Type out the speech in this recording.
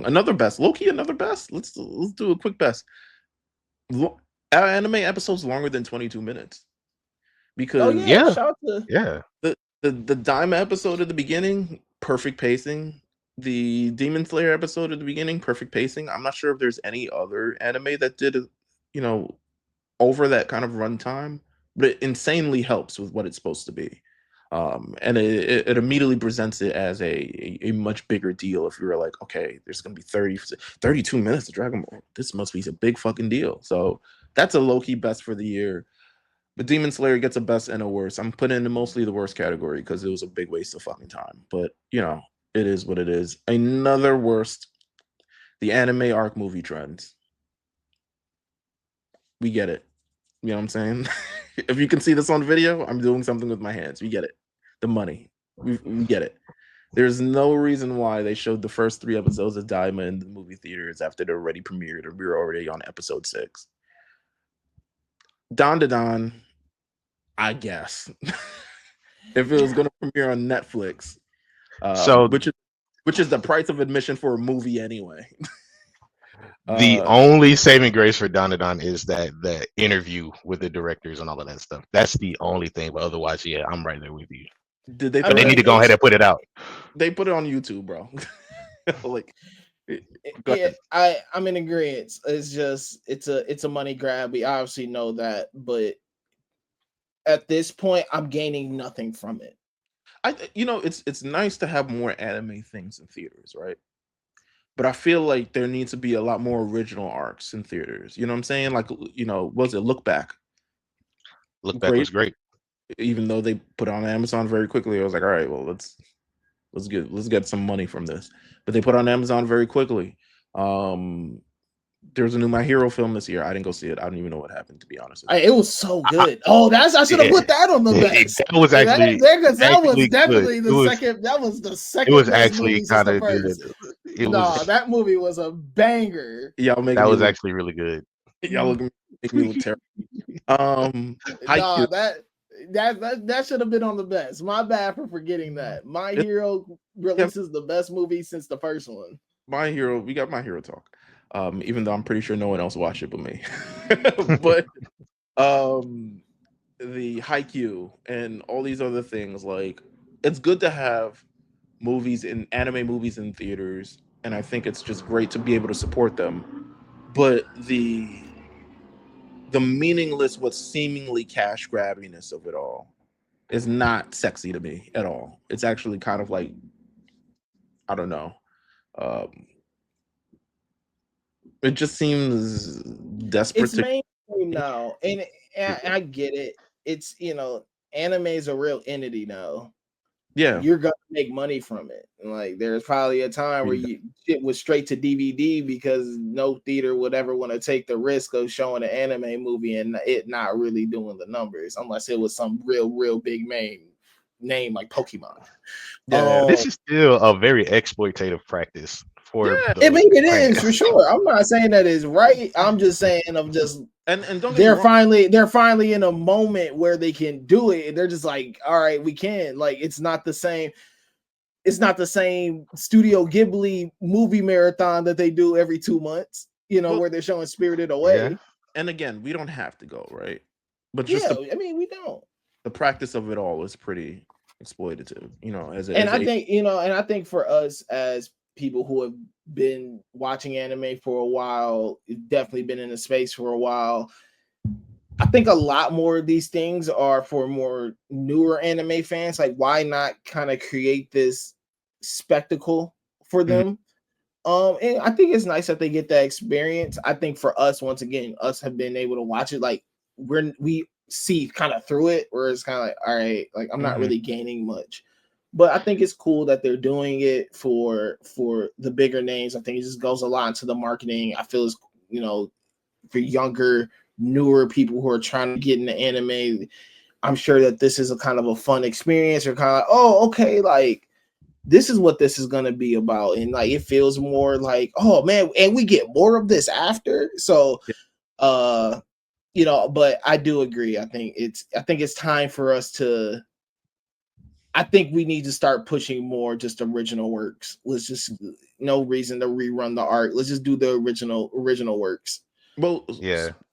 Another best. Loki, another best. Let's do a quick best. Our anime episodes longer than 22 minutes Oh because yeah, Yeah, shout to yeah. the Daima episode at the beginning, perfect pacing. The Demon Slayer episode at the beginning, perfect pacing. I'm not sure if there's any other anime that did, you know, over that kind of runtime, but it insanely helps with what it's supposed to be. And it immediately presents it as a much bigger deal if you're like, okay, there's going to be 32 minutes of Dragon Ball. This must be a big fucking deal. So that's a low key best for the year. But Demon Slayer gets a best and a worst. I'm putting in mostly the worst category because it was a big waste of fucking time. But, it is what it is. Another worst, the anime arc movie trends. We get it. You know what I'm saying? If you can see this on video, I'm doing something with my hands. We get it. The money. We get it. There's no reason why they showed the first 3 episodes of Daima in the movie theaters after they already premiered, or we were already on episode 6. Don to Don, I guess. If it was going to premiere on Netflix, So which is the price of admission for a movie anyway. the uh, only saving grace for Don is that the interview with the directors and all of that stuff. That's the only thing. But otherwise, yeah, I'm right there with you. did they I But put they it? need mean to go ahead and put it out. They put it on YouTube, bro. Like, go ahead. I'm in agreement. It's just it's a money grab. We obviously know that, but at this point, I'm gaining nothing from it. It's nice to have more anime things in theaters, right? But I feel like there needs to be a lot more original arcs in theaters. You know what I'm saying? Like, was it Look Back? Look Back Great, was great. even though they put it on Amazon very quickly. I was like, all right, well, let's get some money from this. But they put it on Amazon very quickly. Um, there's a new My Hero film this year. I didn't go see it. I don't even know what happened, to be honest with you. It was so I, good. Oh, I should have yeah, put that on the best. that was Because that was actually good. definitely the second. That was the It was second best actually movie since kind the of good. first. It was Nah, that movie was a banger. Y'all making that me was look. actually really good. Y'all look make me look terrible. Nah, Haikyuu. that should have been on the best. My bad for forgetting that. My Hero Yeah, releases the best movie since the first one. My Hero. We got My Hero talk. Even though I'm pretty sure no one else watched it but me. But um, the Haikyuu and all these other things, like, it's good to have anime movies in theaters, and I think it's just great to be able to support them. But the meaningless, what seemingly cash grabbiness of it all is not sexy to me at all. It's actually kind of like, I don't know. Um, it just seems desperate It's to. mainstream now, and I get it. It's anime is a real entity now. Yeah. You're gonna make money from it. Like there's probably a time where shit was straight to DVD because no theater would ever want to take the risk of showing an anime movie and it not really doing the numbers unless it was some real big name like Pokemon. Yeah. This is still a very exploitative practice for Yeah. I the mean, it is for fans. sure. I'm not saying that is right. I'm just saying I'm just And don't get me wrong. they're finally in a moment where they can do it. They're just like, all right, we can. Like it's not the same. It's not the same Studio Ghibli movie marathon that they do every 2 months. Well, Where they're showing Spirited Yeah. Away. and again, we don't have to go, right? But just Yeah, the I mean we don't. the practice of it all is pretty exploitative. And As I a think and I think for us as people who have been watching anime for a while, definitely been in the space for a while. I think a lot more of these things are for more newer anime fans. Like, why not kind of create this spectacle for Mhm. them? And I think it's nice that they get that experience. I think for us, once again, us have been able to watch it. Like we see kind of through it, where it's kind of like, all right, like I'm not Mhm. really gaining much. But I think it's cool that they're doing it for the bigger names. I think it just goes a lot into the marketing. I feel it's for younger, newer people who are trying to get into anime. I'm sure that this is a kind of a fun experience. Or kind of like, oh, okay, like this is what this is going to be about, and like it feels more like, oh man, and we get more of this after. So, Yeah. uh, but I do agree. I think it's time for us to I think we need to start pushing more just original works. Let's just no reason to rerun the art. Let's just do the original works. Well, Yeah.